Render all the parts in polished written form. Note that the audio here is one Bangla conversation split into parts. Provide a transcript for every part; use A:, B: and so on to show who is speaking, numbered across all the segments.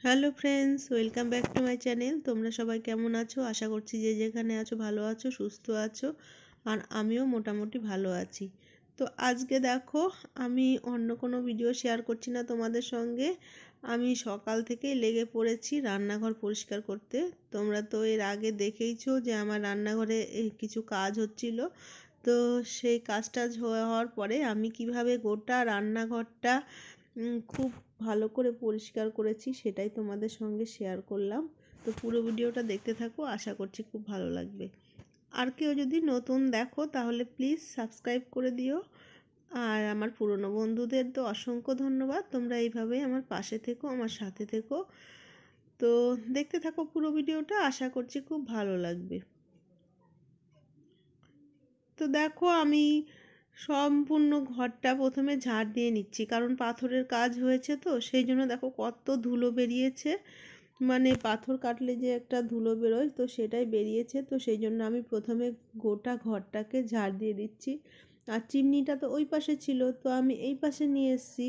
A: Hello friends, welcome back to my channel. তোমরা সবাই কেমন আছো? আশা করছি যে যেখানে আছো ভালো আছো, সুস্থ আছো। আর আমিও মোটামুটি ভালো আছি। তো আজকে দেখো, আমি অন্য কোনো ভিডিও শেয়ার করছি না তোমাদের সঙ্গে। আমি সকাল থেকেই লেগে পড়েছি রান্নাঘর পরিষ্কার করতে। তোমরা তো এর আগে দেখেইছো যে আমার রান্নাঘরে এই কিছু কাজ হচ্ছিল। তো সেই কাজটা হওয়ার পরে আমি কিভাবে গোটা রান্নাঘরটা খুব ভালো করে পরিষ্কার করেছি সেটাই তোমাদের সঙ্গে শেয়ার করলাম। তো পুরো ভিডিওটা দেখতে থাকো, আশা করছি খুব ভালো লাগবে। আর কেউ যদি নতুন দেখো তাহলে প্লিজ সাবস্ক্রাইব করে দিও। আর আমার পুরনো বন্ধুদের তো অসংখ্য ধন্যবাদ, তোমরা এইভাবেই আমার পাশে থেকো, আমার সাথে থেকো। তো দেখতে থাকো পুরো ভিডিওটা, আশা করছি খুব ভালো লাগবে। তো দেখো, আমি সম্পূর্ণ ঘরটা প্রথমে ঝাড় দিয়ে নিচ্ছি, কারণ পাথরের কাজ হয়েছে তো সেই জন্য দেখো কত ধুলো বেরিয়েছে। মানে পাথর কাটলে যে একটা ধুলো বেরোয়, তো সেটাই বেরিয়েছে। তো সেই জন্য আমি প্রথমে গোটা ঘরটাকে ঝাড় দিয়ে দিচ্ছি। আর চিমনিটা তো ওই পাশে ছিল, তো আমি এই পাশে নিয়ে এসেছি।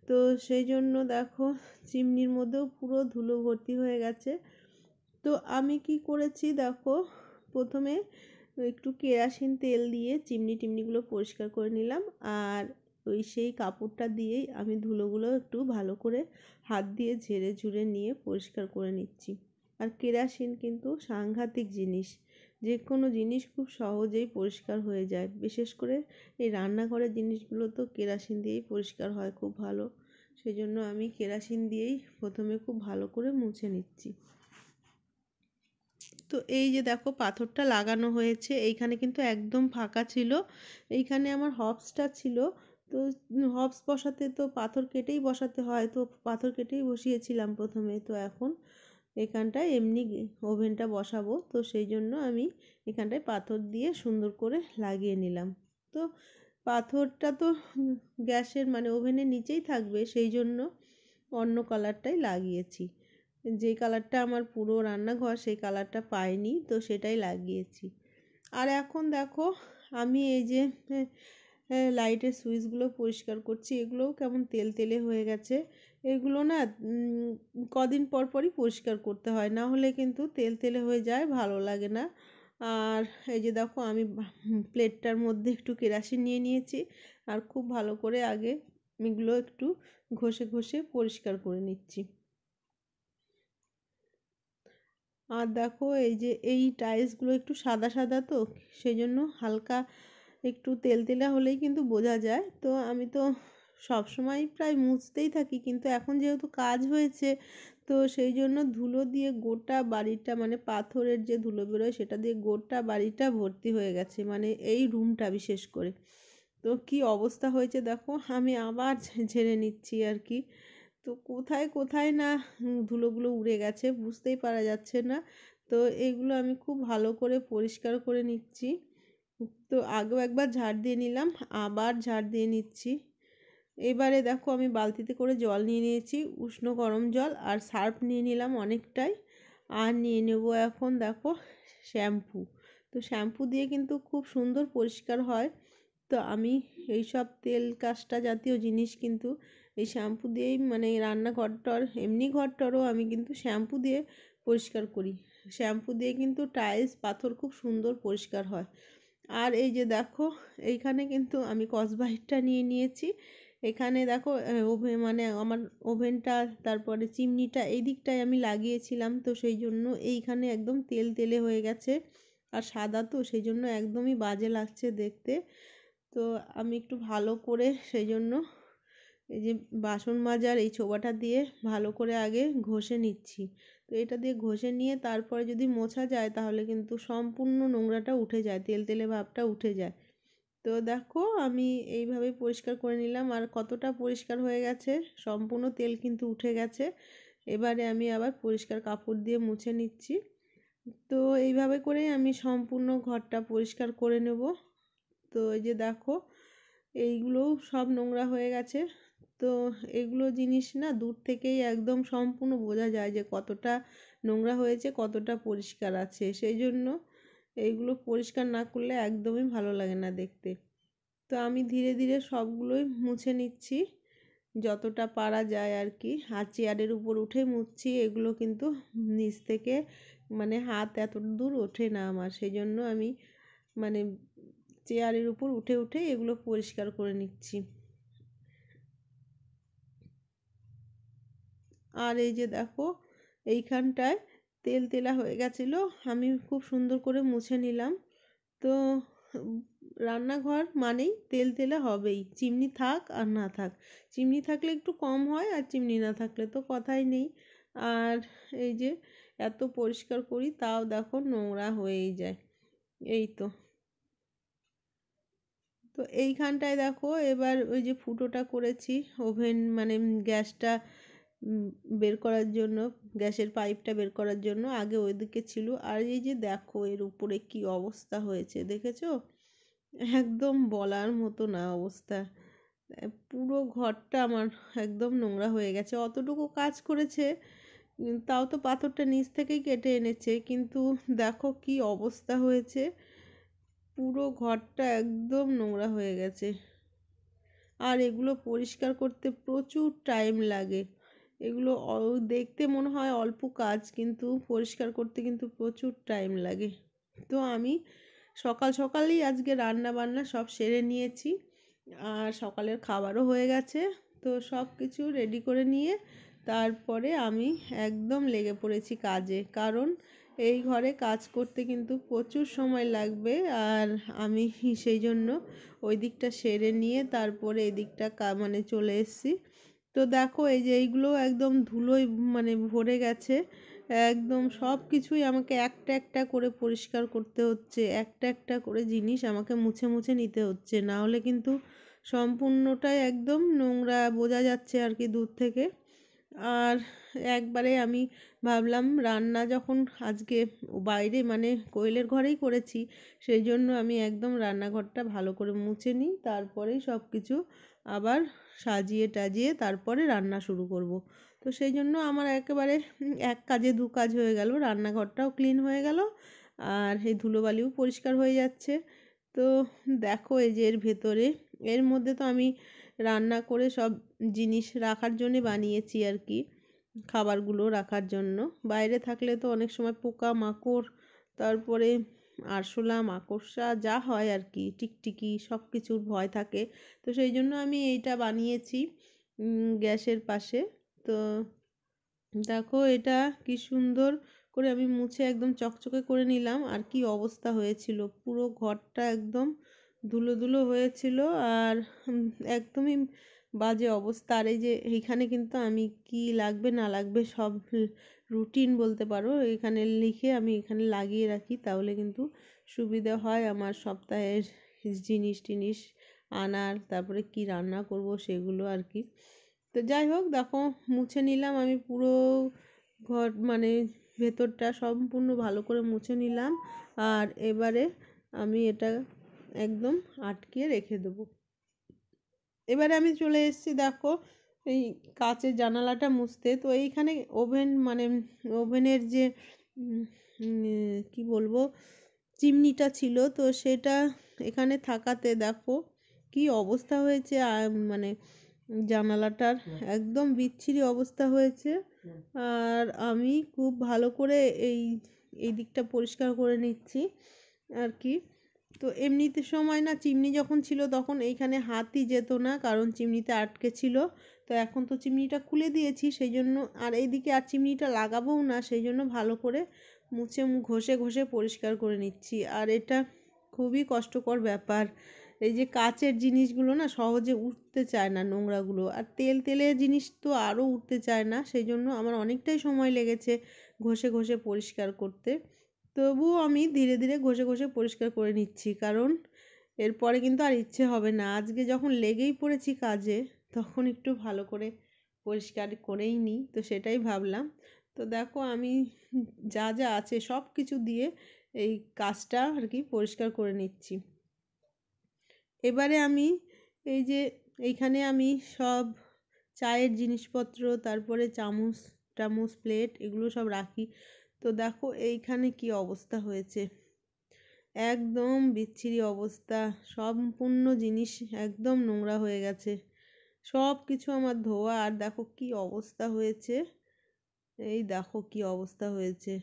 A: তো সেই জন্য দেখো চিমনির মধ্যেও পুরো ধুলো ভর্তি হয়ে গেছে। তো আমি কি করেছি দেখো, প্রথমে একটু কেরাসিন তেল দিয়ে চিমনিগুলো পরিষ্কার করে নিলাম। আর সেই কাপড়টা দিয়েই আমি ধুলোগুলো একটু ভালো করে হাত দিয়ে ঝেড়ে ঝুড়ে নিয়ে পরিষ্কার করে নিচ্ছি। আর কেরাসিন কিন্তু সাংঘাতিক জিনিস, যে কোনো জিনিস খুব সহজেই পরিষ্কার হয়ে যায়। বিশেষ করে এই রান্নাঘরের জিনিসগুলো তো কেরাসিন দিয়েই পরিষ্কার হয় খুব ভালো। সেই জন্য আমি কেরাসিন দিয়েই প্রথমে খুব ভালো করে মুছে নিচ্ছি। তো এই যে দেখো পাথরটা লাগানো হয়েছে, এইখানে কিন্তু একদম ফাঁকা ছিল। এইখানে আমার হবসটা ছিল। তো হবস বসাতে তো পাথর কেটেই বসাতে হয়, তো পাথর কেটেই বসিয়েছিলাম প্রথমে। তো এখন এখানটায় এমনি ওভেনটা বসাবো, তো সেই জন্য আমি এখানটায় পাথর দিয়ে সুন্দর করে লাগিয়ে নিলাম। তো পাথরটা তো গ্যাসের মানে ওভেনের নিচেই থাকবে, সেই জন্য অন্য কালারটাই লাগিয়েছি। যেই কালারটা আমার পুরো রান্নাঘর সেই কালারটা পাইনি, তো সেটাই লাগিয়েছি। আর এখন দেখো, আমি এই যে লাইটের সুইচগুলো পরিষ্কার করছি, এগুলোও কেমন তেল তেলে হয়ে গেছে। এগুলো না কদিন পর পরই পরিষ্কার করতে হয়, না হলে কিন্তু তেল তেলে হয়ে যায়, ভালো লাগে না। আর এই যে দেখো, আমি প্লেটটার মধ্যে একটু কেরাসিন নিয়ে নিয়েছি। আর খুব ভালো করে আগে এগুলো একটু ঘষে ঘষে পরিষ্কার করে নিচ্ছি। আর দেখো, এই যে এই টাইলসগুলো একটু সাদা সাদা, তো সেই জন্য হালকা একটু তেলতেলা হলেই কিন্তু বোঝা যায়। তো আমি তো সবসময় প্রায় মুছতেই থাকি, কিন্তু এখন যেহেতু কাজ হয়েছে তো সেই জন্য ধুলো দিয়ে গোটা বাড়িটা, মানে পাথরের যে ধুলো বেরোয় সেটা দিয়ে গোটা বাড়িটা ভর্তি হয়ে গেছে, মানে এই রুমটা বিশেষ করে। তো কি অবস্থা হয়েছে দেখো, আমি আবার ঝেড়ে নিচ্ছি আর কি। তো কোথায় কোথায় না ধুলোগুলো উড়ে গেছে বুঝতেই পারা যাচ্ছে না। তো এইগুলো আমি খুব ভালো করে পরিষ্কার করে নিচ্ছি। তো আগেও একবার ঝাড় দিয়ে নিলাম, আবার ঝাড় দিয়ে নিচ্ছি। এবারে দেখো, আমি বালতিতে করে জল নিয়ে নিয়েছি, উষ্ণ গরম জল, আর সার্ফ নিয়ে নিলাম অনেকটাই। আর নিয়ে নেবো এখন দেখো শ্যাম্পু। তো শ্যাম্পু দিয়ে কিন্তু খুব সুন্দর পরিষ্কার হয়। তো আমি এইসব তেল কাস্টা জাতীয় জিনিস কিন্তু এই শ্যাম্পু দিয়েই, মানে রান্নাঘরটার এমনি ঘরটারও আমি কিন্তু শ্যাম্পু দিয়ে পরিষ্কার করি। শ্যাম্পু দিয়ে কিন্তু টাইলস পাথর খুব সুন্দর পরিষ্কার হয়। আর এই যে দেখো, এইখানে কিন্তু আমি কসবাইটটা নিয়ে নিয়েছি। এখানে দেখো ওভেন, মানে আমার ওভেনটা তারপরে চিমনিটা এই দিকটায় আমি লাগিয়েছিলাম, তো সেই জন্য এইখানে একদম তেল তেলে হয়ে গেছে। আর সাদা তো সেই জন্য একদমই বাজে লাগছে দেখতে। তো আমি একটু ভালো করে সেই জন্য এই যে বাসন মাজার এই ছোবাটা দিয়ে ভালো করে আগে ঘষে নিচ্ছি। তো এটা দিয়ে ঘষে নিয়ে তারপরে যদি মোছা যায় তাহলে কিন্তু সম্পূর্ণ নোংরাটা উঠে যায়, তেল তেলে ভাবটা উঠে যায়। তো দেখো, আমি এইভাবে পরিষ্কার করে নিলাম। আর কতটা পরিষ্কার হয়ে গেছে, সম্পূর্ণ তেল কিন্তু উঠে গেছে। এবারে আমি আবার পরিষ্কার কাপড় দিয়ে মুছে নিচ্ছি। তো এইভাবে করেই আমি সম্পূর্ণ ঘরটা পরিষ্কার করে নেব। তো এই যে দেখো, এইগুলোও সব নোংরা হয়ে গেছে। তো এগুলো জিনিস না দূর থেকেই একদম সম্পূর্ণ বোঝা যায় যে কতটা নোংরা হয়েছে, কতটা পরিষ্কার আছে। সেই জন্য এইগুলো পরিষ্কার না করলে একদমই ভালো লাগে না দেখতে। তো আমি ধীরে ধীরে সবগুলোই মুছে নিচ্ছি। যতটা পারা যায় আর কি। আর চেয়ারের উপর উঠে মুছছি, এগুলো কিন্তু নিচ থেকে মানে হাত এত দূর ওঠে না আমার, সেই জন্য আমি মানে চেয়ারের উপর উঠে উঠে এগুলো পরিষ্কার করে নিচ্ছি। আর এই যে দেখো এইখানটায় তেল তেলা হয়ে গেছিলো, আমি খুব সুন্দর করে মুছে নিলাম। তো রান্নাঘর মানেই তেল তেলা হবেই, চিমনি থাক আর না থাক। চিমনি থাকলে একটু কম হয়, আর চিমনি না থাকলে তো কথাই নেই। আর এই যে এত পরিষ্কার করি তাও দেখো নোংরা হয়েই যায়। এই তো তো এইখানটায় দেখো এবার ওই যে ফুটোটা করেছি ওভেন মানে গ্যাসটা উম, বের করার জন্য, গ্যাসের পাইপটা বের করার জন্য। আগে ওইদিকে ছিল, আর এই যে দেখো এর উপরে কি অবস্থা হয়েছে দেখেছো? একদম বলার মতো না অবস্থা। পুরো ঘরটা আমার একদম নোংরা হয়ে গেছে। অতটুকু কাজ করেছে, তাও তো পাথরটা নিচ থেকেই কেটে এনেছে, কিন্তু দেখো কি অবস্থা হয়েছে। পুরো ঘরটা একদম নোংরা হয়ে গেছে। আর এগুলো পরিষ্কার করতে প্রচুর টাইম লাগে। এগুলো দেখতে মনে হয় অল্প কাজ, কিন্তু পরিষ্কার করতে কিন্তু প্রচুর টাইম লাগে। তো আমি সকাল সকালেই আজকে রান্না বান্না সব সেরে নিয়েছি, আর সকালের খাবারও হয়ে গেছে। তো সব কিছু রেডি করে নিয়ে তারপরে আমি একদম লেগে পড়েছি কাজে, কারণ এই ঘরে কাজ করতে কিন্তু প্রচুর সময় লাগবে। আর আমি সেই জন্য ওই দিকটা সেরে নিয়ে তারপরে এদিকটা মানে চলে এসেছি। তো দেখো এই যে এইগুলো একদম ধুলোয় মানে ভরে গেছে। একদম সব কিছুই আমাকে একটা একটা করে পরিষ্কার করতে হচ্ছে, একটা একটা করে জিনিস আমাকে মুছে মুছে নিতে হচ্ছে, না হলে কিন্তু সম্পূর্ণটাই একদম নোংরা বোঝা যাচ্ছে আর কি দূর থেকে। আর একবারে আমি ভাবলাম রান্না যখন আজকে বাইরে মানে কোয়েলের ঘরেই করেছি, সেই জন্য আমি একদম রান্নাঘরটা ভালো করে মুছে নিই, তারপরেই সব কিছু আবার সাজিয়ে টাজিয়ে তারপরে রান্না শুরু করব। তো সেই জন্য আমার একেবারে এক কাজে দু কাজ হয়ে গেল, রান্নাঘরটাও ক্লিন হয়ে গেল, আর এই ধুলোবালিও পরিষ্কার হয়ে যাচ্ছে। তো দেখো এই যে এর ভেতরে, এর মধ্যে তো আমি রান্না করে সব জিনিস রাখার জন্যে বানিয়েছি আর কি, খাবারগুলো রাখার জন্য। বাইরে থাকলে তো অনেক সময় পোকা মাকড়, তারপরে আরশোলা মাকড়সা যা হয় আর কি, টিকটিকি সব কিছুর ভয় থাকে। তো সেই জন্য আমি এইটা বানিয়েছি গ্যাসের পাশে। তো দেখো এটা কি সুন্দর করে আমি মুছে একদম চকচকে করে নিলাম। আর কি অবস্থা হয়েছিল, পুরো ঘরটা একদম ধুলো ধুলো হয়েছিল, আর একদমই বাজে অবস্থা। আর এই যে এইখানে কিন্তু আমি কি লাগবে না লাগবে সব রুটিন বলতে পারো এখানে লিখে আমি এখানে লাগিয়ে রাখি, তাহলে কিন্তু সুবিধা হয় আমার সপ্তাহের জিনিস টিনিস আনার, তারপরে কি রান্না করব সেগুলো আর কি। তো যাই হোক দেখো মুছে নিলাম আমি পুরো ঘর মানে ভেতরটা সম্পূর্ণ ভালো করে মুছে নিলাম। আর এবারে আমি এটা একদম আটকে রেখে দেবো। এবারে আমি চলে এসেছি দেখো এই কাচের জানালাটা মুছতে। তো এইখানে ওভেন মানে ওভেনের যে কি বলবো চিমনিটা ছিল, তো সেটা এখানে থাকাতে দেখো কি অবস্থা হয়েছে। মানে জানালাটার একদম বিচ্ছিরি অবস্থা হয়েছে। আর আমি খুব ভালো করে এই দিকটা পরিষ্কার করে নিচ্ছি আর কি। তো এমনিতে সময় না চিমনি যখন ছিল তখন এইখানে হাতই যেত না, কারণ চিমনিতে আটকে ছিল। তো এখন তো চিমনিটা খুলে দিয়েছি সেই জন্য, আর এইদিকে আর চিমনিটা লাগাবোও না, সেই জন্য ভালো করে মুছে ঘষে ঘষে পরিষ্কার করে নিচ্ছি। আর এটা খুবই কষ্টকর ব্যাপার, এই যে কাচের জিনিসগুলো না সহজে উঠতে চায় না নোংরাগুলো, আর তেল তেলে জিনিস তো আরও উঠতে চায় না, সেই জন্য আমার অনেকটাই সময় লেগেছে ঘষে ঘষে পরিষ্কার করতে। তবুও আমি ধীরে ধীরে ঘষে ঘষে পরিষ্কার করে নিচ্ছি, কারণ এরপরে কিন্তু আর ইচ্ছে হবে না। আজকে যখন লেগেই পড়েছি কাজে, তখন একটু ভালো করে পরিষ্কার করেই নিই, তো সেটাই ভাবলাম। তো দেখো আমি যা যা আছে সব কিছু দিয়ে এই কাজটা আর কি পরিষ্কার করে নিচ্ছি। এবারে আমি এই যে এইখানে আমি সব চায়ের জিনিসপত্র, তারপরে চামচ টামচ প্লেট এগুলো সব রাখি। তো দেখো এইখানে কি অবস্থা হয়েছে, একদম বিচ্ছিরি অবস্থা, সম্পূর্ণ জিনিস একদম নোংরা হয়ে গেছে। সব কিছু আমার ধোয়া, আর দেখো কি অবস্থা হয়েছে, এই দেখো কি অবস্থা হয়েছে।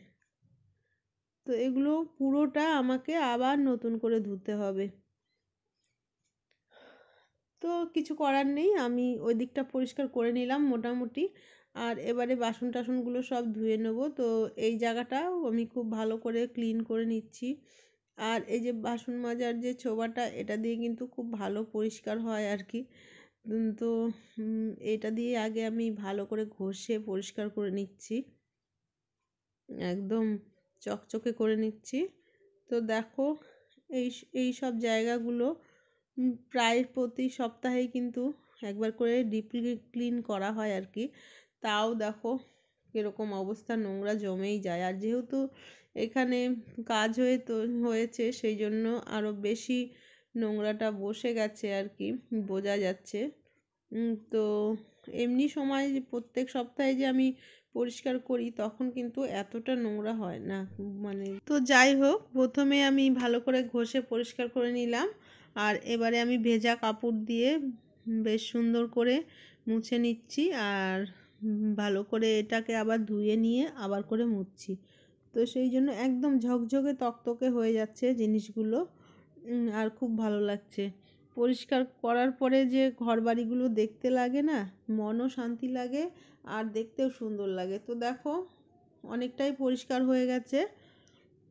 A: তো এগুলো পুরোটা আমাকে আবার নতুন করে ধুতে হবে। তো কিছু করার নেই, আমি ওই দিকটা পরিষ্কার করে নিলাম মোটামুটি। আর এবারে বাসন টাসনগুলো সব ধুয়ে নেব। তো এই জায়গাটাও আমি খুব ভালো করে ক্লিন করে নিচ্ছি। আর এই যে বাসন মাজার যে ছোবাটা, এটা দিয়ে কিন্তু খুব ভালো পরিষ্কার হয় আর কি। তো এটা দিয়ে আগে আমি ভালো করে ঘষে পরিষ্কার করে নিচ্ছি, একদম চকচকে করে নিচ্ছি। তো দেখো এই এই সব জায়গাগুলো প্রায় প্রতি সপ্তাহেই কিন্তু একবার করে ডিপ ক্লিন করা হয় আর কি। তাও দেখো কীরকম অবস্থা, নোংরা জমেই যায়। আর যেহেতু এখানে কাজ হয়েছে সেই জন্য আরও বেশি নোংরাটা বসে গেছে আর কি, বোঝা যাচ্ছে। তো এমনি সময় যে প্রত্যেক সপ্তাহে যে আমি পরিষ্কার করি তখন কিন্তু এতটা নোংরা হয় না মানে। তো যাই হোক, প্রথমে আমি ভালো করে ঘষে পরিষ্কার করে নিলাম। আর এবারে আমি ভেজা কাপড় দিয়ে বেশ সুন্দর করে মুছে নিচ্ছি। আর ভালো করে এটাকে আবার ধুয়ে নিয়ে আবার করে মুছছি। তো সেই জন্য একদম ঝকঝকে তকতকে হয়ে যাচ্ছে জিনিসগুলো। আর খুব ভালো লাগছে পরিষ্কার করার পরে, যে ঘরবাড়িগুলো দেখতে লাগে না, মনও শান্তি লাগে আর দেখতেও সুন্দর লাগে। তো দেখো অনেকটাই পরিষ্কার হয়ে গেছে।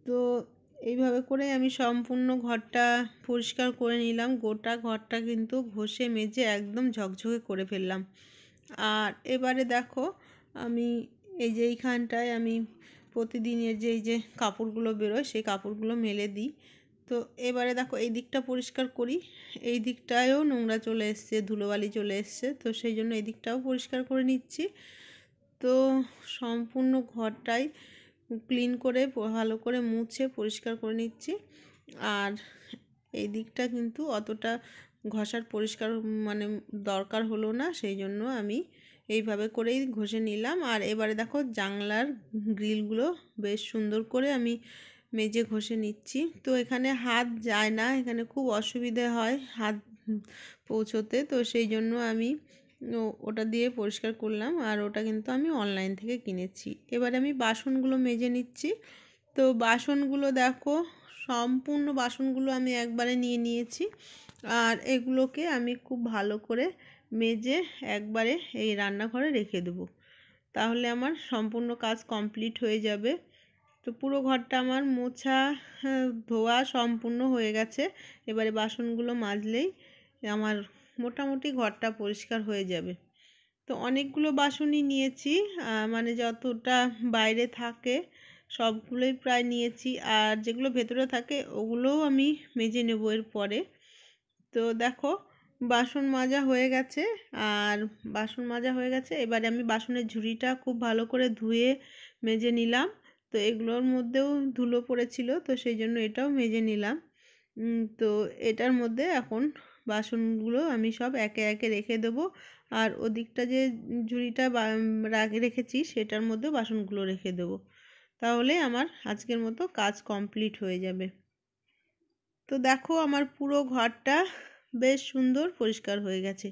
A: তো এইভাবে করে আমি সম্পূর্ণ ঘরটা পরিষ্কার করে নিলাম। গোটা ঘরটা কিন্তু ঘষে মেজে একদম ঝকঝকে করে ফেললাম। আর এবারে দেখো আমি এই যে এইখানটায় আমি প্রতিদিনের যে এই যে কাপড়গুলো বেরোয় সেই কাপড়গুলো মেলে দিই। তো এবারে দেখো এই দিকটা পরিষ্কার করি, এই দিকটায়ও নোংরা চলে এসছে, ধুলোবালি চলে এসছে। তো সেই জন্য এই দিকটাও পরিষ্কার করে নিচ্ছি। তো সম্পূর্ণ ঘরটাই ক্লিন করে ভালো করে মুছে পরিষ্কার করে নিচ্ছি। আর এই দিকটা কিন্তু অতটা ঘষার পরিষ্কার মানে দরকার হলো না, সেই জন্য আমি এইভাবে করেই ঘষে নিলাম। আর এবারে দেখো জানলার গ্রিলগুলো বেশ সুন্দর করে আমি মেজে ঘষে নিচ্ছি। তো এখানে হাত যায় না, এখানে খুব অসুবিধে হয় হাত পৌঁছোতে। তো সেই জন্য আমি ওটা দিয়ে পরিষ্কার করলাম। আর ওটা কিন্তু আমি অনলাইন থেকে কিনেছি। এবারে আমি বাসনগুলো মেজে নিচ্ছি। তো বাসনগুলো দেখো সম্পূর্ণ বাসনগুলো আমি একবারে নিয়ে নিয়েছি। আর এগুলোকে আমি খুব ভালো করে মেজে একবারে এই রান্নাঘরে রেখে দেবো, তাহলে আমার সম্পূর্ণ কাজ কমপ্লিট হয়ে যাবে। তো পুরো ঘরটা আমার মোছা ধোয়া সম্পূর্ণ হয়ে গেছে। এবারে বাসনগুলো মাজলেই আমার মোটামুটি ঘরটা পরিষ্কার হয়ে যাবে। তো অনেকগুলো বাসনই নিয়েছি, মানে যতটা বাইরে থাকে সবগুলোই প্রায় নিয়েছি। আর যেগুলো ভেতরে থাকে ওগুলোও আমি মেজে নেবো এরপরে। তো দেখো বাসন মাজা হয়ে গেছে। আর বাসন মাজা হয়ে গেছে, এবারে আমি বাসনের ঝুড়িটা খুব ভালো করে ধুয়ে মেজে নিলাম। তো এগুলোর মধ্যেও ধুলো পড়েছিল, তো সেই জন্য এটাও মেজে নিলাম। তো এটার মধ্যে এখন বাসনগুলো আমি সব একে একে রেখে দেবো। আর ওদিকটা যে ঝুড়িটা রেখেছি সেটার মধ্যে বাসনগুলো রেখে দেবো, তাহলে আমার আজকের মতো কাজ কমপ্লিট হয়ে যাবে। তো দেখো আমার পুরো ঘরটা বেশ সুন্দর পরিষ্কার হয়ে গেছে।